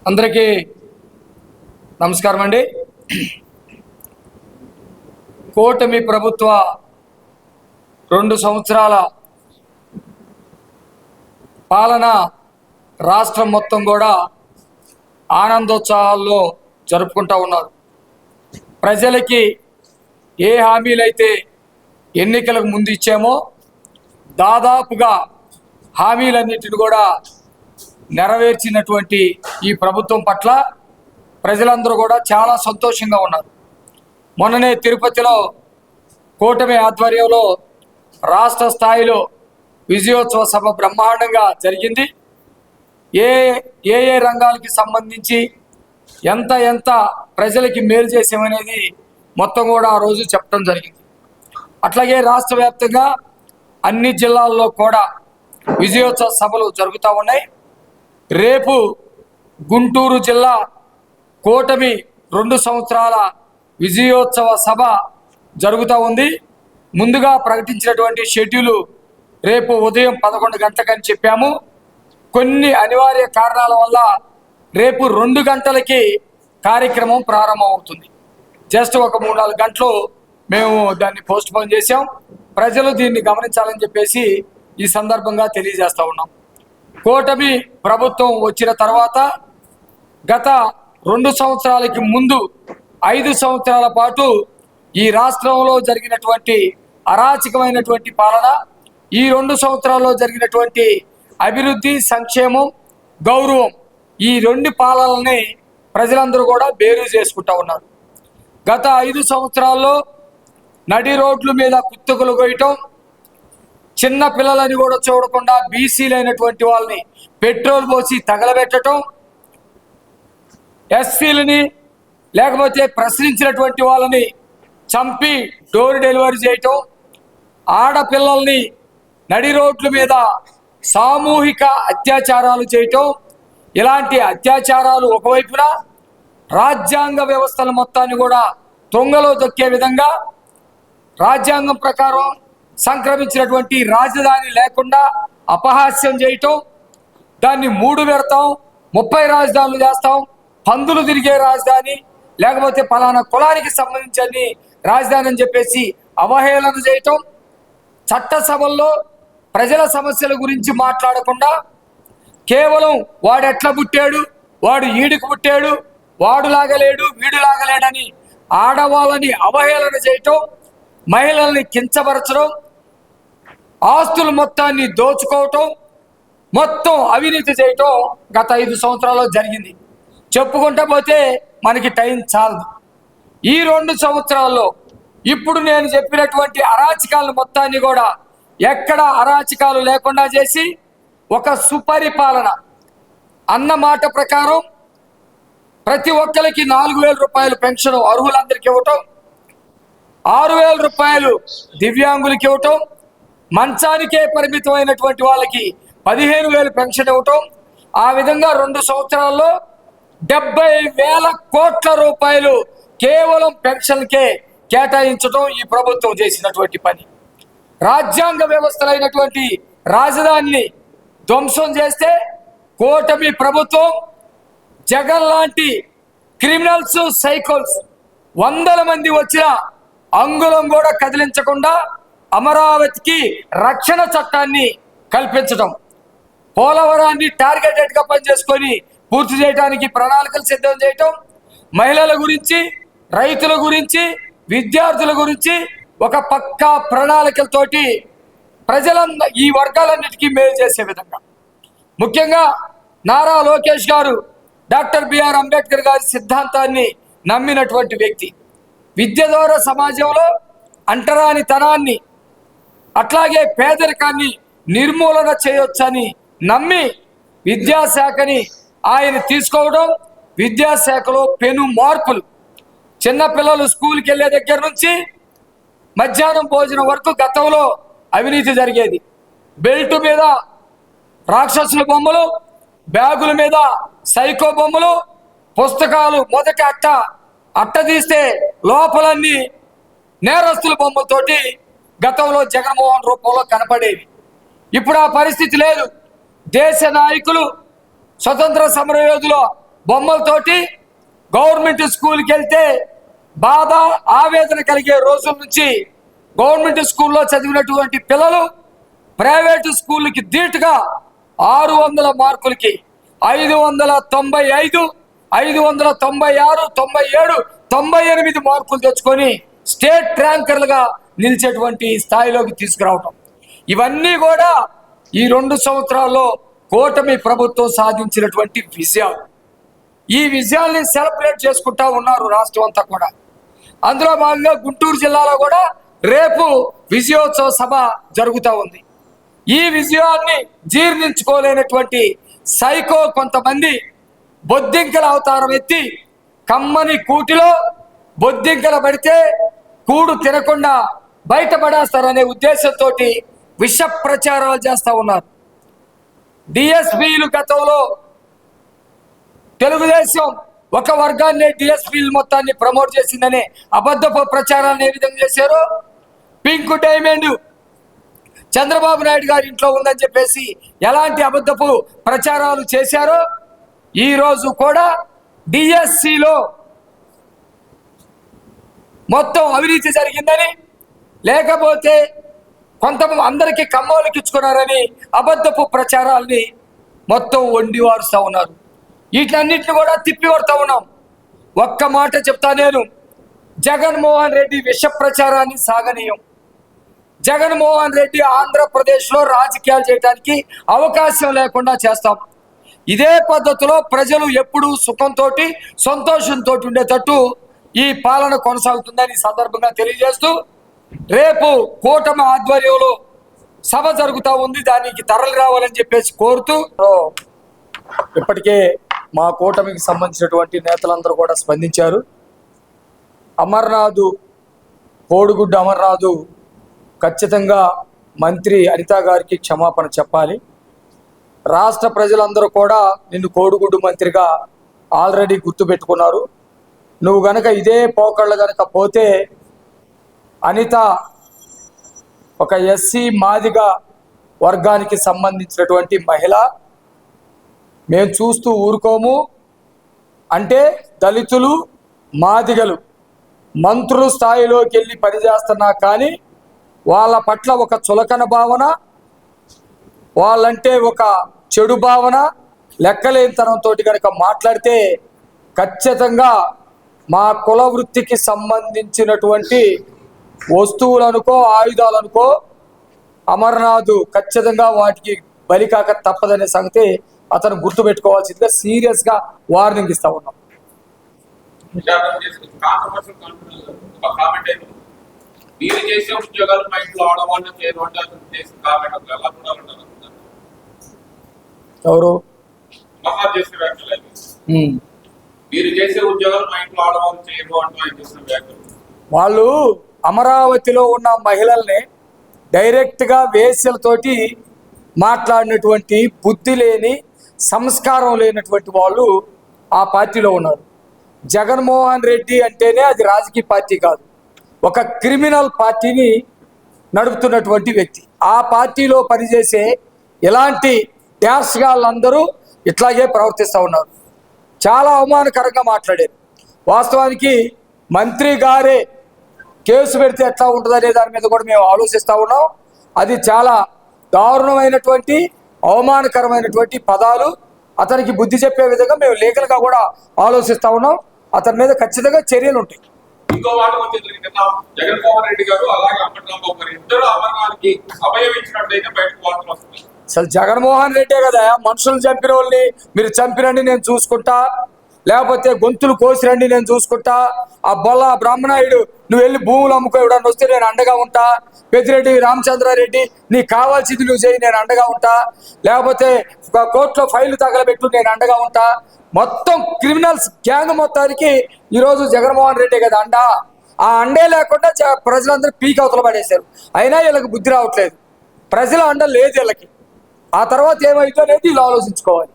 అందరికీ నమస్కారం అండి. కూటమి ప్రభుత్వ 2 సంవత్సరాల పాలన రాష్ట్రం మొత్తం కూడా ఆనందోత్సాహాల్లో జరుపుకుంటూ ఉన్నారు. ప్రజలకి ఏ హామీలైతే ఎన్నికలకు ముందు ఇచ్చామో దాదాపుగా హామీలన్నిటిని కూడా నెరవేర్చినటువంటి ఈ ప్రభుత్వం పట్ల ప్రజలందరూ కూడా చాలా సంతోషంగా ఉన్నారు. మొన్ననే తిరుపతిలో కూటమి ఆధ్వర్యంలో రాష్ట్ర స్థాయిలో విజయోత్సవ సభ బ్రహ్మాండంగా జరిగింది. ఏ ఏ రంగాలకి సంబంధించి ఎంత ప్రజలకి మేలు చేసామనేది మొత్తం కూడా ఆ రోజు చెప్పడం జరిగింది. అట్లాగే రాష్ట్ర వ్యాప్తంగా అన్ని జిల్లాల్లో కూడా విజయోత్సవ సభలు జరుగుతూ ఉన్నాయి. రేపు గుంటూరు జిల్లా కూటమి 2 సంవత్సరాల విజయోత్సవ సభ జరుగుతూ ఉంది. ముందుగా ప్రకటించినటువంటి షెడ్యూలు రేపు ఉదయం 11 గంటలకని చెప్పాము. కొన్ని అనివార్య కారణాల వల్ల రేపు 2 గంటలకి కార్యక్రమం ప్రారంభం అవుతుంది. జస్ట్ ఒక 3-4 గంటలు మేము దాన్ని పోస్ట్ పోన్ చేసాం. ప్రజలు దీన్ని గమనించాలని చెప్పేసి ఈ సందర్భంగా తెలియజేస్తూ ఉన్నాం. కూటమి ప్రభుత్వం వచ్చిన తర్వాత గత 2 సంవత్సరాలకి ముందు 5 సంవత్సరాల పాటు ఈ రాష్ట్రంలో జరిగినటువంటి అరాచకమైనటువంటి పాలన, ఈ 2 సంవత్సరాల్లో జరిగినటువంటి అభివృద్ధి, సంక్షేమం, గౌరవం, ఈ 2 పాలనల్ని ప్రజలందరూ కూడా బేరు చేసుకుంటూ ఉన్నారు. గత 5 సంవత్సరాల్లో నడి రోడ్ల మీద కుత్తకులు కొయ్యటం, చిన్న పిల్లలని కూడా చూడకుండా బీసీలైనటువంటి వాళ్ళని పెట్రోల్ పోసి తగలబెట్టడం, ఎస్సీలని లేకపోతే ప్రశ్నించినటువంటి వాళ్ళని చంపి డోర్ డెలివరీ చేయటం, ఆడపిల్లల్ని నడి రోడ్ల మీద సామూహిక అత్యాచారాలు చేయటం, ఇలాంటి అత్యాచారాలు ఒకవైపున రాజ్యాంగ వ్యవస్థల మొత్తాన్ని కూడా తొంగలో దొక్కే విధంగా రాజ్యాంగం ప్రకారం సంక్రమించినటువంటి రాజధాని లేకుండా అపహాస్యం చేయటం, దాన్ని 3 పెడతాం, 30 రాజధానులు చేస్తాం, పందులు తిరిగే రాజధాని లేకపోతే ఫలానా కులానికి సంబంధించి రాజధాని అని చెప్పేసి అవహేళన చేయటం, చట్టసభల్లో ప్రజల సమస్యల గురించి మాట్లాడకుండా కేవలం వాడు ఎట్లా పుట్టాడు, వాడు ఈడికి పుట్టాడు, వాడు లాగలేడు, వీడు లాగలేడని ఆడవాళ్ళని అవహేళన చేయటం, మహిళల్ని కించపరచడం, ఆస్తులు మొత్తాన్ని దోచుకోవటం, మొత్తం అవినీతి చేయటం గత 5 సంవత్సరాల్లో జరిగింది. చెప్పుకుంటా పోతే మనకి టైం చాలదు. ఈ 2 సంవత్సరాల్లో ఇప్పుడు నేను చెప్పినటువంటి అరాచకాలను మొత్తాన్ని కూడా ఎక్కడ అరాచకాలు లేకుండా చేసి ఒక సుపరిపాలన అన్న మాట ప్రకారం ప్రతి ఒక్కరికి 4,000 రూపాయలు పెన్షన్ అర్హులందరికీ ఇవ్వటం, 6,000 రూపాయలు దివ్యాంగులకి ఇవ్వటం, మంచానికే పరిమితమైనటువంటి వాళ్ళకి 15,000 పెన్షన్ ఇవ్వటం, ఆ విధంగా 2 సంవత్సరాల్లో 70,000 కోట్ల రూపాయలు కేవలం పెన్షన్కే కేటాయించడం ఈ ప్రభుత్వం చేసినటువంటి పని. రాజ్యాంగ వ్యవస్థలైనటువంటి రాజధానిని ధ్వంసం చేస్తే కూటమి ప్రభుత్వం జగన్ లాంటి క్రిమినల్స్, సైకోల్స్ 100 మంది వచ్చిన అంగుళం కూడా కదిలించకుండా అమరావతికి రక్షణ చట్టాన్ని కల్పించడం, పోలవరాన్ని టార్గెటెడ్గా పనిచేసుకొని పూర్తి చేయడానికి ప్రణాళికలు సిద్ధం చేయటం, మహిళల గురించి, రైతుల గురించి, విద్యార్థుల గురించి ఒక పక్కా ప్రణాళికలతోటి ఈ వర్గాలన్నిటికీ మేలు చేసే విధంగా, ముఖ్యంగా నారా లోకేష్ గారు డాక్టర్ బిఆర్ అంబేద్కర్ గారి సిద్ధాంతాన్ని నమ్మినటువంటి వ్యక్తి. విద్య ద్వారా సమాజంలో అంటరానితనాన్ని అట్లాగే పేదరికాన్ని నిర్మూలన చేయొచ్చని నమ్మి విద్యాశాఖని ఆయన తీసుకోవడం, విద్యాశాఖలో పెను మార్పులు, చిన్నపిల్లలు స్కూల్కి వెళ్ళే దగ్గర నుంచి మధ్యాహ్నం భోజనం వరకు గతంలో అవినీతి జరిగేది. బెల్ట్ మీద రాక్షసుల బొమ్మలు, బ్యాగుల మీద సైకో బొమ్మలు, పుస్తకాలు మొదటి అట్ట తీస్తే లోపలన్నీ నేరస్తుల బొమ్మలతోటి గతంలో జగన్మోహన్ రూపంలో కనపడేవి. ఇప్పుడు ఆ పరిస్థితి లేదు. దేశ నాయకులు, స్వతంత్ర సమరయోధులు బొమ్మలతోటి గవర్నమెంట్ స్కూల్కి వెళ్తే బాధ ఆవేదన కలిగే రోజుల నుంచి గవర్నమెంట్ స్కూల్లో చదివినటువంటి పిల్లలు ప్రైవేటు స్కూళ్ళకి ధీటుగా 600 మార్కులకి 595, 596, 97, 98 మార్కులు తెచ్చుకొని స్టేట్ ర్యాంకర్లుగా నిలిచేటువంటి స్థాయిలోకి తీసుకురావటం, ఇవన్నీ కూడా ఈ 2 సంవత్సరాల్లో కూటమి ప్రభుత్వం సాధించినటువంటి విజయాలు. ఈ విజయాల్ని సెలబ్రేట్ చేసుకుంటా ఉన్నారు రాష్ట్రం అంతా కూడా. అందులో భాగంగా గుంటూరు జిల్లాలో కూడా రేపు విజయోత్సవ సభ జరుగుతూ ఉంది. ఈ విజయాన్ని జీర్ణించుకోలేనటువంటి సైకో కొంతమంది బొద్దింకల అవతారం ఎత్తి కమ్మని కూటిలో బొద్దింకల పడితే కూడు తినకుండా బయటపడేస్తారనే ఉద్దేశంతో విష ప్రచారాలు చేస్తూ ఉన్నారు. డిఎస్పీలు గతంలో తెలుగుదేశం ఒక వర్గాన్ని డిఎస్పీలు మొత్తాన్ని ప్రమోట్ చేసిందనే అబద్ధపు ప్రచారాన్ని ఏ విధంగా చేశారో, పింక్ డైమండ్ చంద్రబాబు నాయుడు గారి ఇంట్లో ఉందని చెప్పేసి ఎలాంటి అబద్ధపు ప్రచారాలు చేశారో, ఈరోజు కూడా డిఎస్సిలో మొత్తం అవినీతి జరిగిందని, లేకపోతే కొంతమంది అందరికీ కమ్మోలకి ఇచ్చుకున్నారని అబద్ధపు ప్రచారాల్ని మొత్తం వండివారుస్తూ ఉన్నారు. వీటన్నిటిని కూడా తిప్పికొడతా ఉన్నాం. ఒక్క మాట చెప్తా నేను, జగన్మోహన్ రెడ్డి విష ప్రచారాన్ని సాగనీయం. జగన్మోహన్ రెడ్డి ఆంధ్రప్రదేశ్లో రాజకీయాలు చేయడానికి అవకాశం లేకుండా చేస్తాం. ఇదే పద్ధతిలో ప్రజలు ఎప్పుడూ సుఖంతో సంతోషంతో ఉండేటట్టు ఈ పాలన కొనసాగుతుందని సందర్భంగా తెలియజేస్తూ, రేపు కూటమి ఆధ్వర్యంలో సభ జరుగుతూ ఉంది, దానికి తరలి రావాలని చెప్పేసి కోరుతూ, ఇప్పటికే మా కూటమికి సంబంధించినటువంటి నేతలందరూ కూడా స్పందించారు. అమర్నాథ్, కోడిగుడ్డు అమర్నాథ్ ఖచ్చితంగా మంత్రి అనిత గారికి క్షమాపణ చెప్పాలి. రాష్ట్ర ప్రజలందరూ కూడా నిన్ను కోడిగుడ్డు మంత్రిగా ఆల్రెడీ గుర్తుపెట్టుకున్నారు. నువ్వు గనక ఇదే పోకళ్ళు గనక పోతే అనిత ఒక ఎస్సీ మాదిగ వర్గానికి సంబంధించినటువంటి మహిళ, మేము చూస్తూ ఊరుకోము అంటే దళితులు మాదిగలు మంత్రుల స్థాయిలోకి వెళ్ళి పనిచేస్తున్నా కానీ వాళ్ళ పట్ల ఒక చులకన భావన, వాళ్ళంటే ఒక చెడు భావన, లెక్కలేనితనంతో కనుక మాట్లాడితే ఖచ్చితంగా మా కుల వృత్తికి సంబంధించినటువంటి వస్తువులనుకో ఆయుధాలనుకో అమర్నాథ్ ఖచ్చితంగా వాటికి బలికాక తప్పదనే సంగతి అతను గుర్తుపెట్టుకోవాల్సిందిగా సీరియస్గా వార్నింగ్ ఇస్తా ఉన్నాం. మీరు చేసే ఉద్యోగాలు మా ఇంట్లో ఆడవాళ్ళు చేయడం ఎవరు మహా చేసిన వ్యాఖ్యలు, మీరు చేసే ఉద్యోగాలు మా ఇంట్లో ఆడవాళ్ళు చేయడం అంటూ ఆయన చేసిన వ్యాఖ్యలు. వాళ్ళు అమరావతిలో ఉన్న మహిళల్ని డైరెక్ట్గా వేశ్యలతోటి మాట్లాడినటువంటి బుద్ధి లేని సంస్కారం లేనటువంటి వాళ్ళు ఆ పార్టీలో ఉన్నారు. జగన్మోహన్ రెడ్డి అంటేనే అది రాజకీయ పార్టీ కాదు, ఒక క్రిమినల్ పార్టీని నడుపుతున్నటువంటి వ్యక్తి. ఆ పార్టీలో పనిచేసే ఇలాంటి డ్యాష్గాళ్ళందరూ ఇట్లాగే ప్రవర్తిస్తూ ఉన్నారు. చాలా అవమానకరంగా మాట్లాడారు. వాస్తవానికి మంత్రి గారే కేసు పెడితే ఎట్లా ఉంటుంది అనే దాని మీద కూడా మేము ఆలోచిస్తూ ఉన్నాం. అది చాలా దారుణమైనటువంటి అవమానకరమైనటువంటి పదాలు. అతనికి బుద్ధి చెప్పే విధంగా మేము లీగల్గా కూడా ఆలోచిస్తూ ఉన్నాం. అతని మీద ఖచ్చితంగా చర్యలు ఉంటాయి. ఇంకో మాట జగన్మోహన్ రెడ్డి గారు అలాగే అంబటరాంబాబు గారు ఇద్దరు అమర్నాథ్కి అభయం ఇచ్చినట్లయితే బయటకు వార్తలు వస్తున్నాయి. అసలు జగన్మోహన్ రెడ్డే కదా మనుషులు చంపిన వాళ్ళని మీరు చంపినండి నేను చూసుకుంటా, లేకపోతే గొంతులు కోసిరండి నేను చూసుకుంటా, ఆ బొల్ల బ్రహ్మనాయుడు నువ్వు వెళ్ళి భూములు అమ్ముకో ఇవ్వడానికి వస్తే నేను అండగా ఉంటా, పెద్దిరెడ్డి రామచంద్రారెడ్డి నీకు కావాల్సింది నువ్వు చేయి నేను అండగా ఉంటా, లేకపోతే కోర్టులో ఫైళ్లు తగలబెట్టు నేను అండగా ఉంటా. మొత్తం క్రిమినల్స్ గ్యాంగ్ మొత్తానికి ఈరోజు జగన్మోహన్ రెడ్డి కదా అండ. ఆ అండే లేకుండా ప్రజలందరూ పీక్ అవతల పడేశారు. అయినా వీళ్ళకి బుద్ధి రావట్లేదు. ప్రజల అండ లేదు వీళ్ళకి. ఆ తర్వాత ఏమైతే అనేది వీళ్ళు ఆలోచించుకోవాలి.